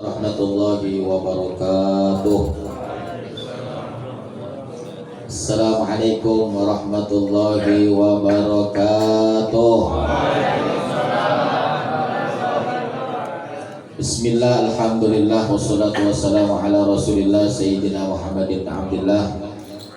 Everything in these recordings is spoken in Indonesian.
Warahmatullahi wabarakatuh. Assalamualaikum warahmatullahi wabarakatuh. Bismillah, alhamdulillah, wassalatu wassalamu ala rasulillah Sayyidina Muhammad ibn Abdillah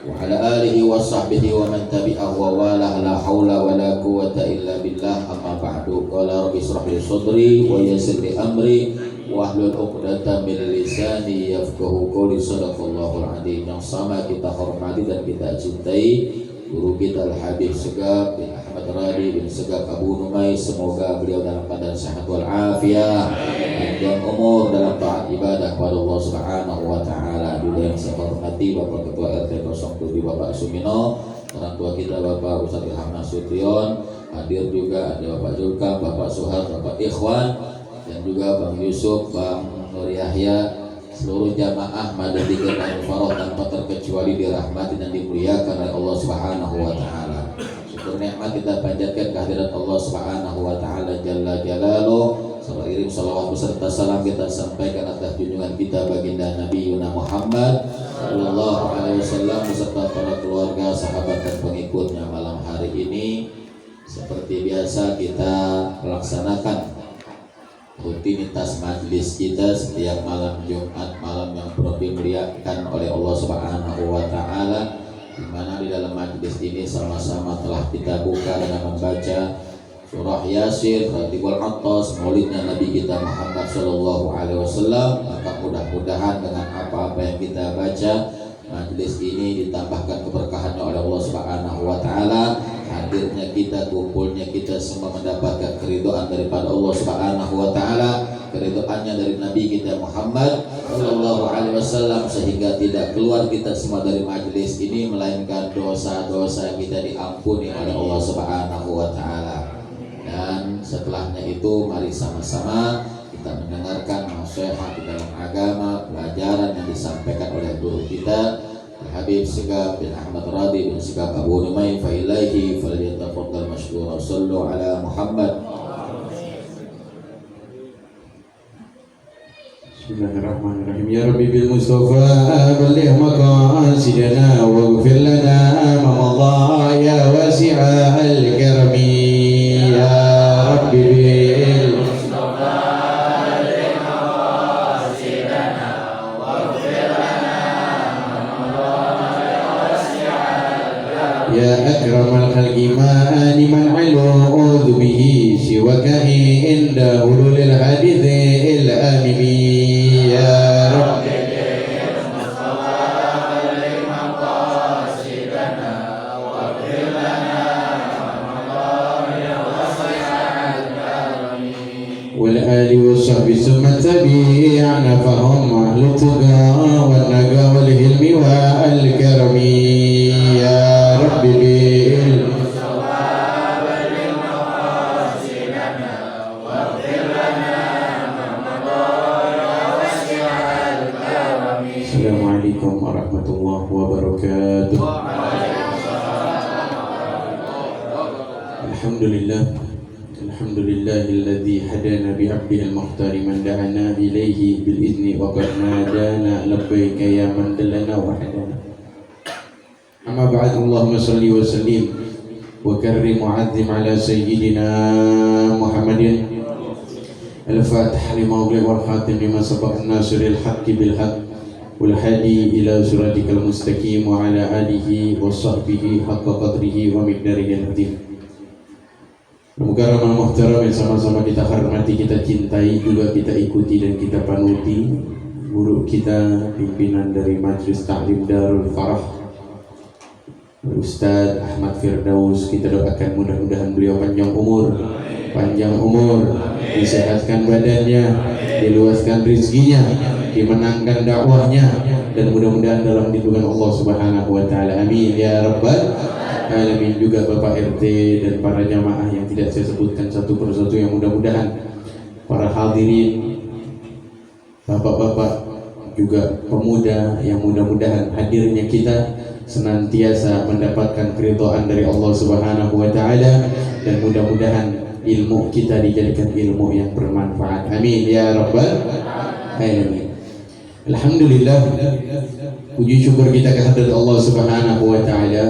wa ala alihi wa sahbihi wa man tabi'ahu wa wala la hawla wa la quwwata illa billah. Amma ba'du. Qala rabbi israh li sadri wa yassir li amri wahlul 'uqdatam min lisani yafqahu qawli. Shadaqallahul adzim. Yang sama kita hormati dan kita cintai guru kita Al-Habib Segaf bin Ahmad Radi bin Segaf Abu Numay. Semoga beliau dalam keadaan sehat wal afiah, panjang umur dalam taat ibadah kepada Allah Subhanahu wa taala. Juga yang saya hormati Bapak Ketua RT 07 Bapak Sumino, orang tua kita Bapak Ustaz Ilham Nasution, hadir juga ada Bapak Zulkam, Bapak Suhad, Bapak Ikhwan, dan juga Bang Yusuf, Bang Nur Yahya, seluruh jamaah Madani dan Faroh tanpa terkecuali dirahmati dan dimuliakan oleh Allah Subhanahu wa taala. Syukur nikmat kita panjatkan kehadirat Allah Subhanahu wa taala jalla jalaluhu. Iring salawat beserta salam kita sampaikan atas junjungan kita baginda Nabi Yuna Muhammad sallallahu alaihi wasallam beserta para keluarga, sahabat dan pengikutnya. Malam hari ini seperti biasa kita melaksanakan rutinitas majlis kita setiap malam Jumat, malam yang perlu dimuliakan oleh Allah Subhanahu wa taala, di mana di dalam majlis ini sama-sama telah kita buka dengan membaca surah Yasin, Ratibul Attas, maulidnya Nabi kita Muhammad sallallahu alaihi wasallam. Maka mudah-mudahan dengan apa-apa yang kita baca, majlis ini ditambahkan keberkahannya oleh Allah Subhanahu wa taala. Hadirnya kita, kumpulnya kita semua mendapatkan keridhaan daripada Allah Subhanahu wa taala, keridhaannya dari Nabi kita Muhammad sallallahu alaihi wasallam, sehingga tidak keluar kita semua dari majlis ini melainkan dosa-dosa kita diampuni oleh Allah Subhanahu wa taala. Dan setelahnya itu mari sama-sama kita mendengarkan nasihat di dalam agama, pelajaran yang disampaikan oleh guru kita Habib Segaf bin Ahmad Radi bin Segaf Abu Numay. Fa ilaihi falyatafaddal mashkura. Sallu ala Muhammad. Bismillahirrahmanirrahim. Ya Rabbi bil Mustafa balligh maqasidana waghfir lana ma madha ya wasi'al karami. Ya Rabbi bil Mustafa balligh maqasidana waghfir lana ma madha ya wasi'al karami. Ya akramal khalqi ma man 'alu'udhu bihi siwaka inda ulul hadith al-amimi. Ya Rabbi bil Mustafa balligh maqasidana waghfir lana ma madha ya wasi'al karami. Wal ali washabbi summa tabi'ana fahum ahlu tuqa wan naga wal hilmi wal karami. Ya Rabbi bil Mustafa balligh maqasidana waghfir lana ma madha ya wasi'al karami. Assalamualaikum warahmatullahi wabarakatuh. Alhamdulillah, alhamdulillahilladzi hadana bi 'abdihi al-mukhtar man da'ana ilayhi bil idzni wa qad nadana labbaika ya man dallana wa hadana. Amma ba'd. Allahumma salli wa sallim wa karrim wa 'azzim ala sayyidina Muhammadin al-fatih lima ughliqa wal khatim lima sabaqa an-nasiril haqqi bil haqq wal hadi ila siratikal mustaqim wa ala alihi wa sahbihi haqqa qadrihi wa miqdarihi al-azim. Mukarram al-muhtaram yang sama-sama kita hormati, kita cintai, juga kita ikuti dan kita panuti guru kita, pimpinan dari Majlis Ta'lim Darul Farah, Ustaz Ahmad Firdaus. Kita doakan mudah-mudahan beliau panjang umur, disehatkan badannya, diluaskan rezekinya, dimenangkan dakwahnya, dan mudah-mudahan dalam lindungan Allah Subhanahu wa taala. Amin ya rabbal alamin. Juga Bapak RT dan para jamaah yang tidak saya sebutkan satu persatu, yang mudah-mudahan para hadirin, bapak-bapak, juga pemuda, yang mudah-mudahan hadirnya kita senantiasa mendapatkan keridhaan dari Allah Subhanahu wa taala, dan mudah-mudahan ilmu kita dijadikan ilmu yang bermanfaat. Amin ya rabbal alamin. Alhamdulillah, puji syukur kita kehadirat Allah Subhanahu wa taala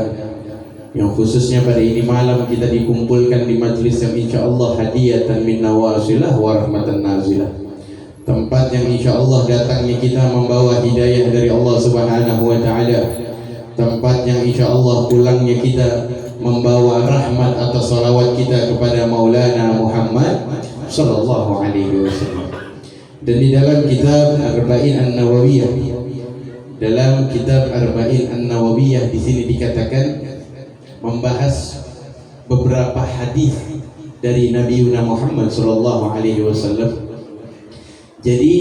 yang khususnya pada ini malam kita dikumpulkan di majlis yang insyaallah hadiyatan min nawasilah wa rahmatan nazilah. Tempat yang insyaallah datangnya kita membawa hidayah dari Allah Subhanahu wa taala. Tempat yang insyaallah pulangnya kita membawa rahmat atau salawat kita kepada Maulana Muhammad sallallahu alaihi wasallam. Dan di dalam kitab Arba'in An-Nawawiyah, dalam kitab Arba'in An-Nawawiyah di sini dikatakan membahas beberapa hadis dari Nabi Muhammad sallallahu alaihi wasallam. Jadi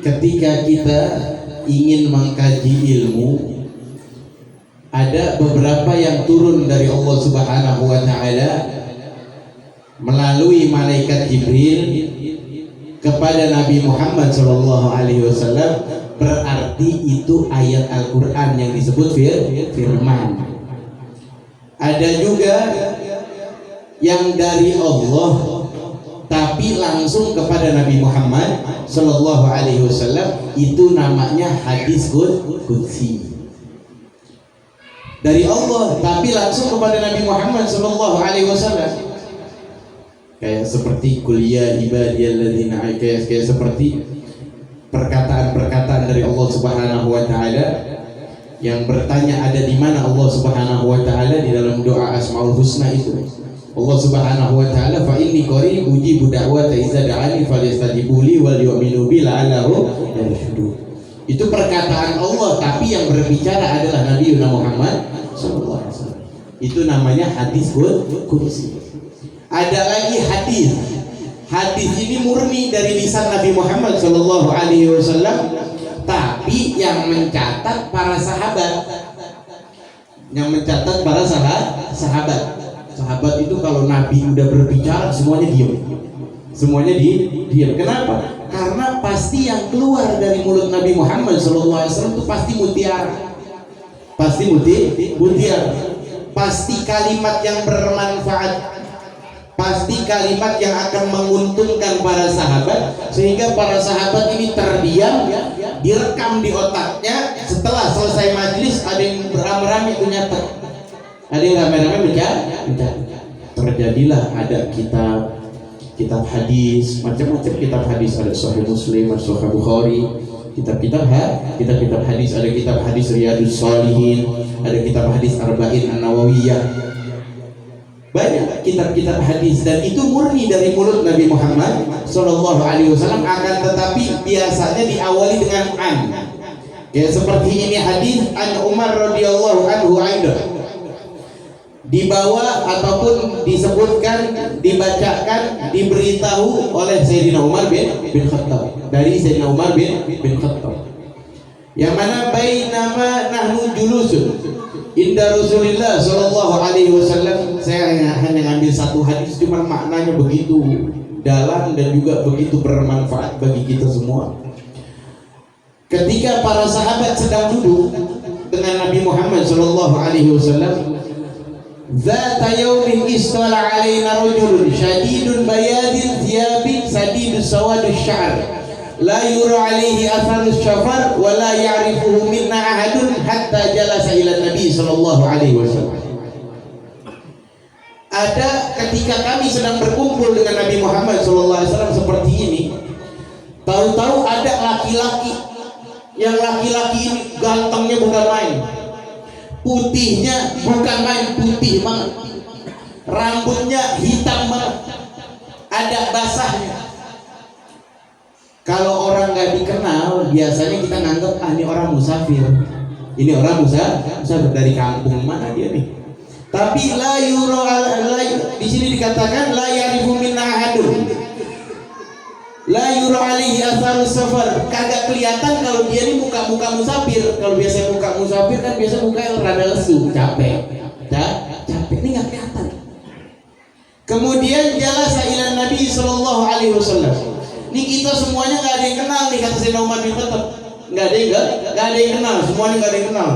ketika kita ingin mengkaji ilmu, ada beberapa yang turun dari Allah Subhanahu wa taala melalui malaikat Jibril kepada Nabi Muhammad sallallahu alaihi wasallam, berarti itu ayat Al-Qur'an yang disebut firman. Ada juga yang dari Allah tapi langsung kepada Nabi Muhammad sallallahu alaihi wasallam, itu namanya hadis qudsi. Dari Allah tapi langsung kepada Nabi Muhammad sallallahu alaihi wasallam. Kayak seperti kuliah ibadiyalladzina, kayak seperti perkataan-perkataan dari Allah Subhanahu wa taala yang bertanya ada di mana Allah Subhanahu wa taala di dalam doa Asmaul Husna itu. Allah Subhanahu wa taala, fa inni qarib ujibu da'wata idza da'ani falyastajibu li wal yu'minu bi la'allahum yarshudun. Itu perkataan Allah tapi yang berbicara adalah Nabi Muhammad sallallahu alaihi wasallam. Itu namanya hadis qudsi. Ada lagi hadis. Hadis ini murni dari lisan Nabi Muhammad sallallahu alaihi wasallam, tapi yang mencatat para sahabat. Yang mencatat para sahabat. Sahabat itu kalau Nabi udah berbicara semuanya diam. Semuanya diam. Kenapa? Karena pasti yang keluar dari mulut Nabi Muhammad sallallahu alaihi wasallam itu pasti mutiara. Pasti mutiara. Pasti kalimat yang bermanfaat. Pasti kalimat yang akan menguntungkan para sahabat, sehingga para sahabat ini terdiam, direkam di otaknya. Setelah selesai majlis ada yang beramai-ramai nyatet, ada yang ramai-ramai mencatat. Terjadilah ada kitab hadis, macam-macam kitab hadis. Ada Sahih Muslim, ada Sahih Bukhari, kitab-kitab hadis. Ada kitab hadis Riyadus Shalihin, ada kitab hadis Arba'in An-Nawawiyah. Banyak kitab-kitab hadis, dan itu murni dari mulut Nabi Muhammad sallallahu alaihi wasallam, akan tetapi biasanya diawali dengan an. Ya, seperti ini hadis an Umar radhiyallahu anhu aidan. Dibawa ataupun disebutkan, dibacakan, diberitahu oleh Sayyidina Umar bin Khattab, dari Sayyidina Umar bin Khattab. Yang mana bainama nahnu julusun inda Rasulillah sallallahu alaihi wasallam. Saya hanya ngambil satu hadis, cuma maknanya begitu dalam dan juga begitu bermanfaat bagi kita semua. Ketika para sahabat sedang duduk dengan Nabi Muhammad sallallahu alaihi wasallam, zata yaumin istala alaina rajulun syadidun bayadil thiyabin sadidus sawadus sya'r la yura alaihi atharus syafar wa la ya'rifuhu minna ahadun hatta jalasa ila Nabi sallallahu alaihi wasallam. Ada ketika kami sedang berkumpul dengan Nabi Muhammad sallallahu alaihi wasallam seperti ini, tahu-tahu ada laki-laki, yang laki-laki ini gantengnya bukan main, putihnya bukan main, putih banget, rambutnya hitam banget, ada basahnya. Kalau orang nggak dikenal, biasanya kita nganggap ini orang musafir. Ini orang musafir dari kampung mana dia nih? Tapi la yura di sini dikatakan la ya'rifu minna ahadun. La yura alaihi atharus safar. Kagak kelihatan kalau dia ini muka-muka musafir. Kalau biasa muka musafir kan biasa muka yang rada lesu, capek. Capek ini nggak kelihatan. Kemudian jalasa ila Nabi sallallahu alaihi wasallam. Ini kita semuanya nggak ada yang kenal nih, kata Sayyidina Umar bin Khattab. Nggak ada yang kenal, semuanya nggak ada yang kenal.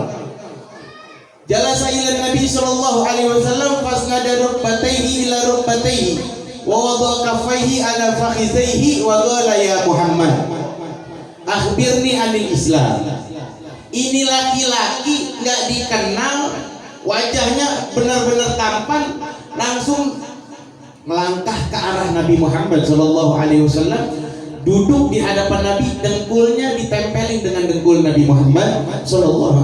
Jalasa ila Nabi sallallahu alaihi wasallam fasnada rukbatayhi ila rukbatayhi wa wada kaffayhi ala fakhizaihi wa qala ya Muhammad. akhbirni anil Islam. Ini laki-laki nggak dikenal, wajahnya benar-benar tampan, langsung melangkah ke arah Nabi Muhammad SAW, duduk di hadapan Nabi, dengkulnya ditempelin dengan dengkul Nabi Muhammad SAW.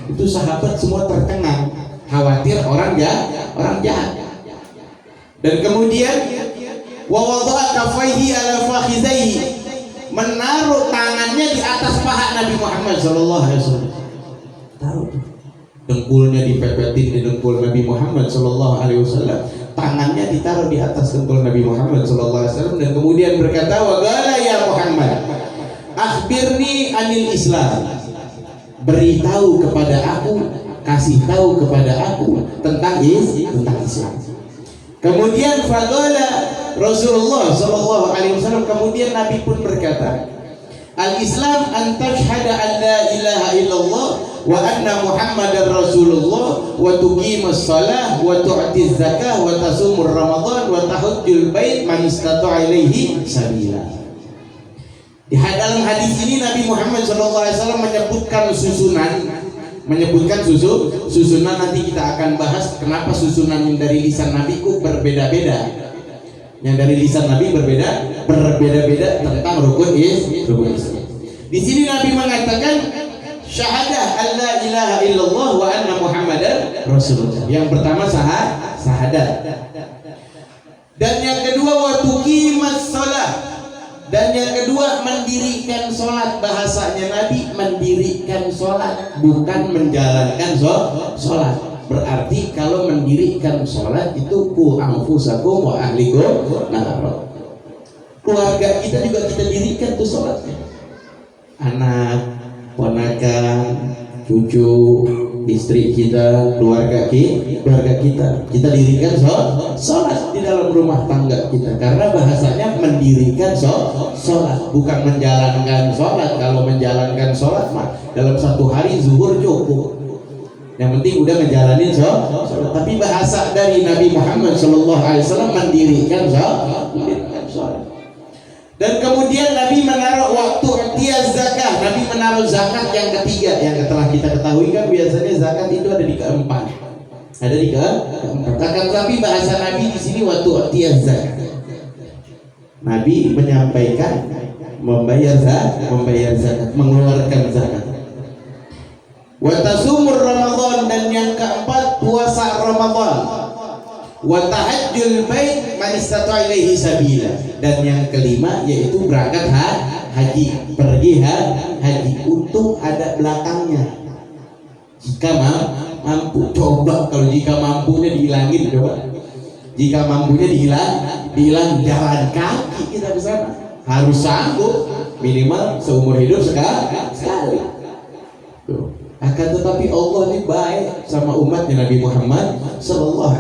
Itu sahabat semua tercengang, khawatir orang jahat. Dan kemudian wa wada'a kaffaihi ala fakhidaihi, menaruh tangannya di atas paha Nabi Muhammad SAW. Taruh dengkulnya dipepetin di dengkul Nabi Muhammad SAW, tangannya ditaruh di atas dengkul Nabi Muhammad SAW, dan kemudian berkata, wa qala ya Muhammad akhbirni anil Islam, beritahu kepada aku, kasih tahu kepada aku tentang Islam. Kemudian faqala Rasulullah SAW, kemudian Nabi pun berkata, al-Islam an tashhada an la ilaha illallah wa anna Muhammadar Rasulullah wa tuqimus shalah wa tu'tiz zakah wa tasumur ramadan wa tahujjul bait man istata'a ilaihi sabila. Di dalam hadis ini Nabi Muhammad SAW menyebutkan susunan. Nanti kita akan bahas kenapa susunan yang dari lisan Nabi ku berbeda-beda. Yang dari lisan Nabi berbeda-beda tentang rukun Islam. Di sini Nabi mengatakan syahadah alla ilaha illallah wa anna Muhammadar Rasulullah. Yang pertama syahadat. Dan yang kedua wa tuqimas shalah. Dan yang kedua mendirikan sholat. Bahasanya Nabi mendirikan sholat, bukan menjalankan sholat. Berarti kalau mendirikan sholat itu ku anfusakum wa ahlikum nar. Keluarga kita juga kita dirikan tuh sholatnya. Anak, ponakan, cucu, istri kita, keluarga kita dirikan sholat di dalam rumah tangga kita. Karena bahasanya mendirikan sholat, bukan menjalankan sholat. Kalau menjalankan sholat mah dalam satu hari zuhur cukup. Yang penting udah ngejalanin sholat. Tapi bahasa dari Nabi Muhammad SAW mendirikan sholat. Dan kemudian Nabi menaruh waktu dia zakah. Nabi menaruh zakat yang ketiga. Yang telah kita ketahui kan biasanya zakat itu ada di keempat. Ada di keempat. Akan tapi bahasa Nabi di sini waktu dia zakat. Nabi menyampaikan membayar zakat, mengeluarkan zakat. Wa tasumur Ramadan, dan yang keempat puasa Ramadan. Wa tahajjul bait man istata'a ilaihi sabila, dan yang kelima yaitu berangkat haji, pergi haji. Untung ada belakangnya. Jika mampu, coba kalau jika mampunya dihilangin, coba. Jika mampunya dihilang jalan kaki kita ke sana. Harus sanggup minimal seumur hidup sekali. Tuh. Akan tetapi Allah ini baik sama umatnya Nabi Muhammad SAW.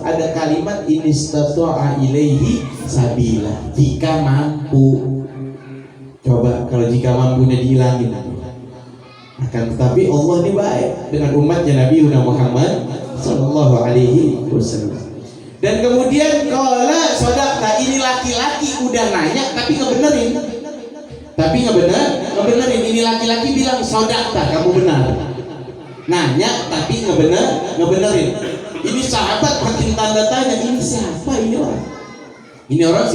Ada kalimat inistata'a ilaihi sabila, jika mampu. Coba kalau jika mampunya dihilangin. Akan tetapi Allah ini baik dengan umatnya Nabi Muhammad SAW. Dan kemudian qala sodaqta, ini laki-laki udah nanya tapi ngebenerin. Ini laki-laki bilang sodaqta, kamu benar. Nanya tapi ngebenerin. Ini sahabat makin tanda tanya, ini siapa ini orang? Ini orang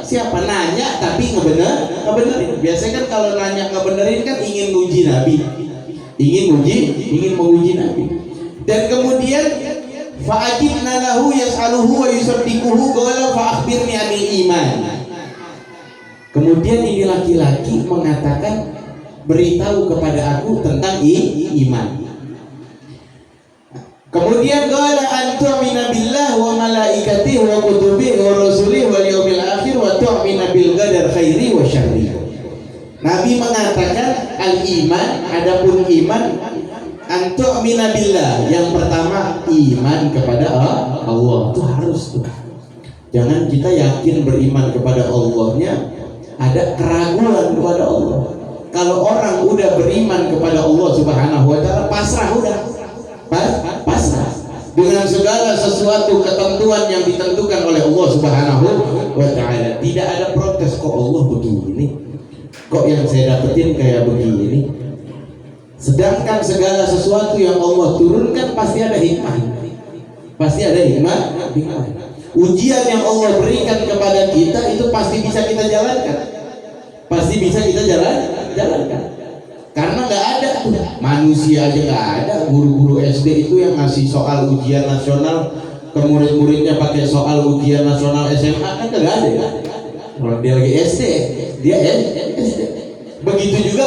siapa? Nanya tapi ngebenerin. Biasanya kan kalau nanya ngebenerin kan ingin menguji Nabi. Ingin menguji Nabi. Dan kemudian fa'ajibna lahu yas'aluhu wa yusaddiquhu qala fa'akhbirni 'anil iman. Kemudian ini laki-laki mengatakan beritahu kepada aku tentang iman. Kemudian qala antu'mina billah wa malaikatihi wa kutubihi wa rusulihi wal yawmil akhir wa tu'mina bil qadar khairi wa syarri. Nabi mengatakan al-iman, adapun iman antu'mina billah, yang pertama iman kepada Allah. Itu harus tuh. Jangan kita yakin beriman kepada Allahnya ada keraguan kepada Allah. Kalau orang udah beriman kepada Allah Subhanahu wa taala, pasrah udah. Pasrah dengan segala sesuatu ketentuan yang ditentukan oleh Allah Subhanahu wa taala. Tidak ada protes, kok Allah begini, Kok yang saya dapetin kayak begini? Sedangkan segala sesuatu yang Allah turunkan pasti ada hikmah. Pasti ada hikmah. Ujian yang Allah berikan kepada kita itu pasti bisa kita jalankan. Pasti bisa kita jalankan. Karena nggak ada manusia aja, nggak ada guru-guru SD itu yang ngasih soal ujian nasional ke murid-muridnya pakai soal ujian nasional SMA, kan nggak ada ya. Kalau dia lagi SD, dia SD. Begitu juga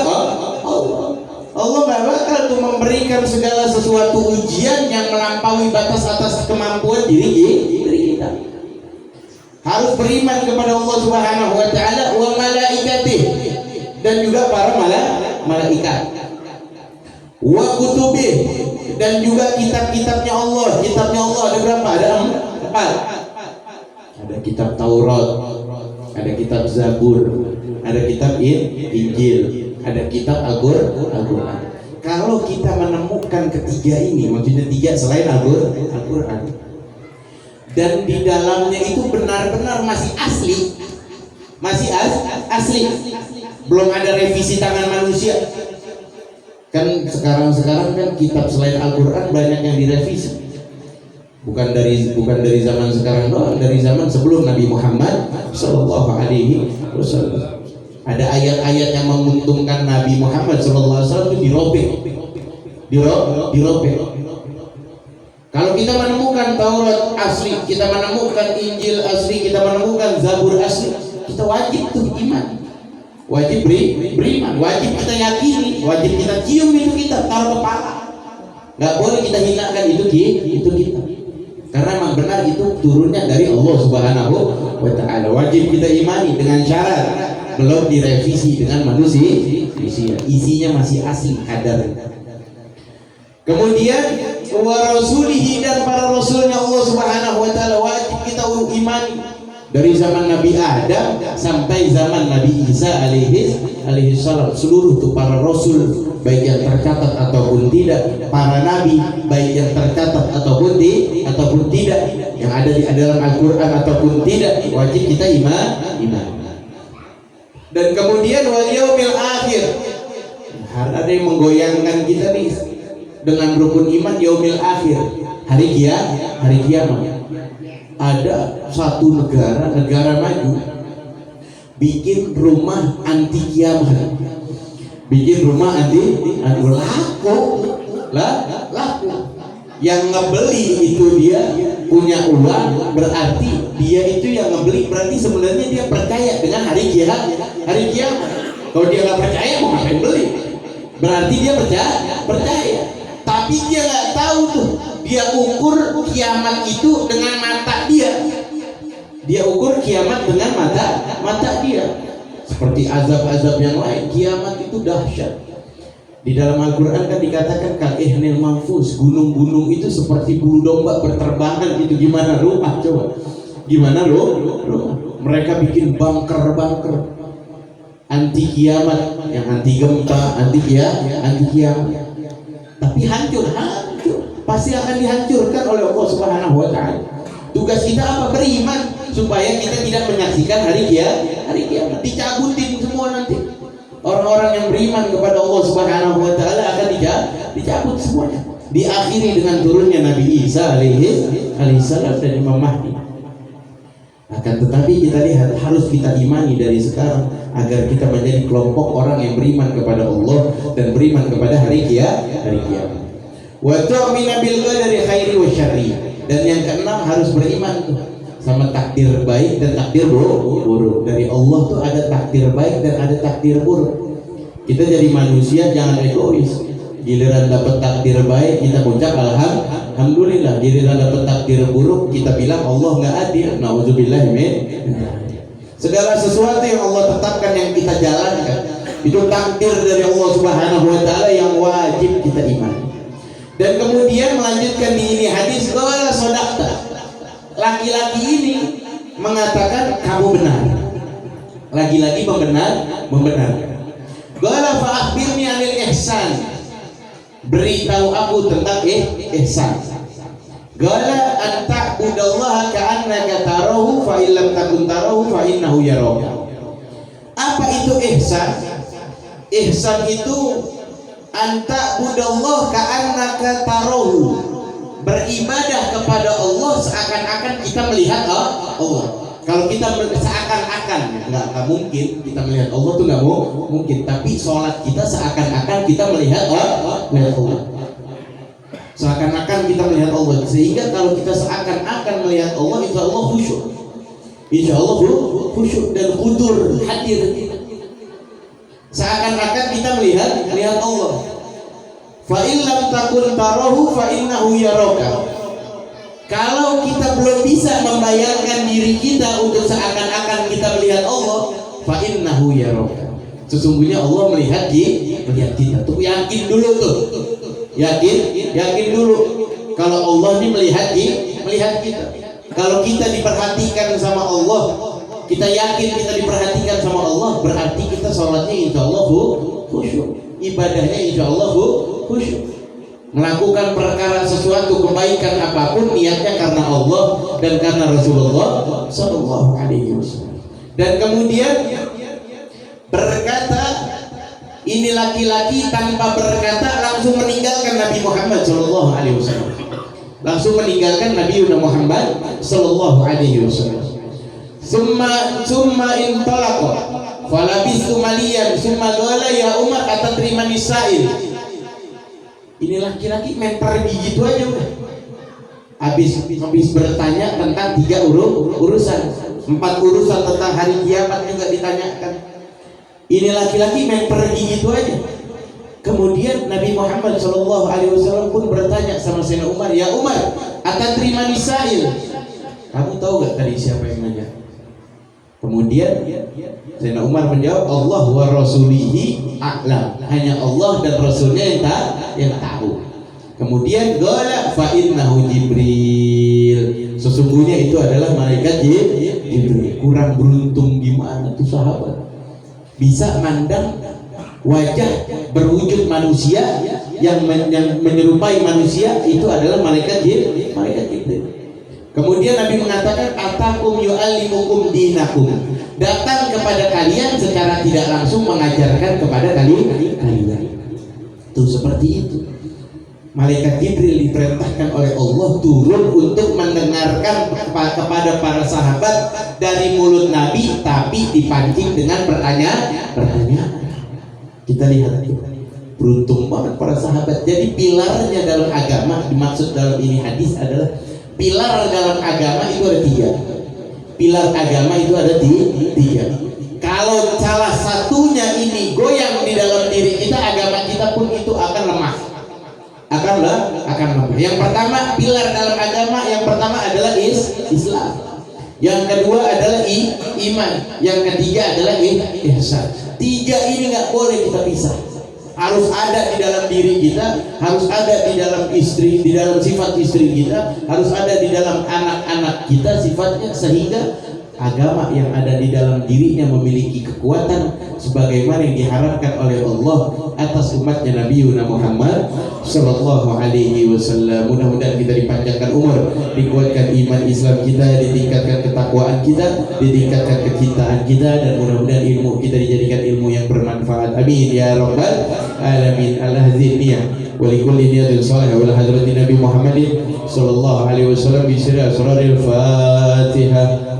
Allah nggak bakal tuh memberikan segala sesuatu ujian yang melampaui batas atas kemampuan diri kita. Harus beriman kepada Allah Subhanahu wa taala wa malaikatih, dan juga para malaikat, wa kutubih, dan juga kitab-kitabnya Allah. Kitabnya Allah ada berapa? Ada 4. Ada kitab Taurat, ada kitab Zabur, ada kitab Injil, ada kitab Al-Quran. Kalau kita menemukan ketiga ini, maksudnya 3 selain Al-Quran, dan di dalamnya itu benar-benar masih asli, belum ada revisi tangan manusia. Kan sekarang kan kitab selain Al-Quran banyak yang direvisi. Bukan dari zaman sekarang doang, dari zaman sebelum Nabi Muhammad Sallallahu Alaihi Wasallam. Ada ayat-ayat yang menguntungkan Nabi Muhammad Sallallahu Alaihi Wasallam itu dirobek. Kalau kita menemukan Taurat asli, kita menemukan Injil asli, kita menemukan Zabur asli, kita wajib tuh iman, wajib beriman, wajib kita yakini, wajib kita cium itu, kita taruh kepala. Nggak boleh kita hinakan itu kita. Karena memang benar itu turunnya dari Allah Subhanahu wa taala. Wajib kita imani dengan syarat belum direvisi dengan manusia. Isinya masih asli kadarnya. Kemudian wa rasulihi, dan para rasulnya Allah Subhanahu wa taala wajib kita imani. Dari zaman Nabi Adam sampai zaman Nabi Isa alaihi salam, seluruh tuh para rasul, baik yang tercatat ataupun tidak, para nabi baik yang tercatat ataupun tidak, yang ada di dalam Al-Quran ataupun tidak, wajib kita iman. Dan kemudian wal yaumil akhir, ada yang menggoyangkan kita nih dengan rukun iman yaumil akhir, hari kiamat. Ada satu negara maju bikin rumah anti kiamat, laku. Yang ngebeli itu dia punya uang, berarti dia itu yang ngebeli, berarti sebenarnya dia percaya dengan hari kiamat. Kalau dia nggak percaya mau ngapain beli? Berarti dia percaya. Tapi dia nggak tahu tuh, dia ukur kiamat itu dengan mata dia. Dia ukur kiamat dengan mata dia. Seperti azab-azab yang lain, kiamat itu dahsyat. Di dalam Al-Quran kan dikatakan kal-ihnil manfus, gunung-gunung itu seperti bulu domba berterbangan gitu. Gimana rumah coba? Gimana rumah? Mereka bikin bunker anti kiamat, yang anti gempa, anti kiamat. Tapi hancur, pasti akan dihancurkan oleh Allah Subhanahu wa taala. Tugas kita apa? Beriman supaya kita tidak menyaksikan hari kiamat. Dicabutin semua nanti. Orang-orang yang beriman kepada Allah Subhanahu wa taala akan dicabut semuanya. Diakhiri dengan turunnya Nabi Isa alaihi salam dan Imam Mahdi. Akan tetapi kita lihat, harus kita imani dari sekarang agar kita menjadi kelompok orang yang beriman kepada Allah dan beriman kepada hari kiamat. Wa tu'minu bil qadari khairi wa syarri. Dan yang keenam, harus beriman tuh sama takdir baik dan takdir buruk. Dari Allah tuh ada takdir baik dan ada takdir buruk. Kita jadi manusia jangan egois. Giliran dapat takdir baik kita ucap alhamdulillah, giliran dapat takdir buruk kita bilang Allah nggak adil. Nauzubillah min. Segala sesuatu yang Allah tetapkan yang kita jalankan itu takdir dari Allah Subhanahu wa taala yang wajib kita imani. Dan kemudian melanjutkan di ini hadis, qala sadaqta. Laki-laki ini mengatakan kamu benar. Lagi-lagi membenarkan. Qala fa akhbirni 'anil ihsan. Beritahu aku tentang ihsan. Qala an ta'budallaha ka'annaka tarahu fa illam takun tarahu fa innahu yaraka. Apa itu ihsan? Ihsan itu anta budallah ka'annaka tarahu, beribadah kepada Allah seakan-akan kita melihat Allah. Kalau kita seakan-akan, nggak mungkin kita melihat Allah tuh nggak mungkin. Tapi sholat kita seakan-akan kita melihat Allah. Seakan-akan kita melihat Allah. Sehingga kalau kita seakan-akan melihat Allah, insya Allah khusyuk. Insya Allah khusyuk dan hudur, hadir. Seakan-akan kita melihat Allah. Fa in lam takun tarahu fa innahu yaraka. Kalau kita belum bisa membayangkan diri kita untuk seakan-akan kita melihat Allah, fa innahu yaraka. Sesungguhnya Allah melihat kita. Tuh yakin dulu tuh. Yakin dulu. Kalau Allah ini melihat kita. Kalau kita diperhatikan sama Allah, kita yakin kita diperhatikan sama Allah, berarti kita sholatnya insya Allah khusyuk, ibadahnya insya Allah khusyuk. Melakukan perkara sesuatu kebaikan apapun niatnya karena Allah dan karena Rasulullah Sallallahu Alaihi Wasallam. Dan kemudian berkata, ini laki-laki tanpa berkata langsung meninggalkan Nabi Muhammad Sallallahu Alaihi Wasallam. Langsung meninggalkan Nabi Muhammad Sallallahu Alaihi Wasallam. Summa intalaqa falabistu maliyan summa qala ya Umar atatri nisail. Ini laki-laki main pergi gitu aja udah. Habis bertanya tentang 3 urusan, 4 urusan tentang hari kiamat juga ditanyakan. Ini laki-laki main pergi gitu aja. Kemudian Nabi Muhammad Shallallahu Alaihi Wasallam pun bertanya sama Sayyidina Umar, ya Umar, atatri nisail. Kamu tahu gak tadi siapa yang nanya? Kemudian Sayyidina Umar menjawab, Allah wa rasulihi a'lam. Hanya Allah dan Rasulnya yang tahu. Kemudian qala fa innahu Jibril. Sesungguhnya itu adalah malaikat Jibril. Kurang beruntung gimana tuh sahabat? Bisa mandang wajah berwujud manusia yang menyerupai manusia, itu adalah malaikat Jibril. Kemudian Nabi mengatakan atakum yu'allimukum dinakum, datang kepada kalian secara tidak langsung mengajarkan kepada kalian. Tuh seperti itu. Malaikat Jibril diperintahkan oleh Allah turun untuk mendengarkan kepada para sahabat dari mulut Nabi, tapi dipancing dengan pertanyaan. Kita lihat beruntung banget para sahabat. Jadi pilarnya dalam agama, dimaksud dalam ini hadis adalah pilar dalam agama itu ada 3. Pilar agama itu ada 3. Kalau salah satunya ini goyang di dalam diri kita, agama kita pun itu akan lemah. Akan lemah. Yang pertama pilar dalam agama, yang pertama adalah Islam. Yang kedua adalah iman. Yang ketiga adalah ihsan. 3 ini nggak boleh kita pisah. Harus ada di dalam diri kita, harus ada di dalam istri, di dalam sifat istri kita, harus ada di dalam anak-anak kita sifatnya, sehingga agama yang ada di dalam dirinya memiliki kekuatan sebagaimana yang diharapkan oleh Allah atas umatnya Nabi Muhammad Sallallahu Alaihi Wasallam. Mudah-mudahan kita dipanjangkan umur, dikuatkan iman Islam kita, ditingkatkan ketakwaan kita, ditingkatkan kecintaan kita, dan mudah-mudahan ilmu kita dijadikan ilmu yang bermanfaat. Amin ya rabbal alamin. Al-Hazimiyah wa likulli niyatin salihah wa hadratin Nabi Muhammadin sallallahu alaihi wasallam bi sirri asraril Fatihah.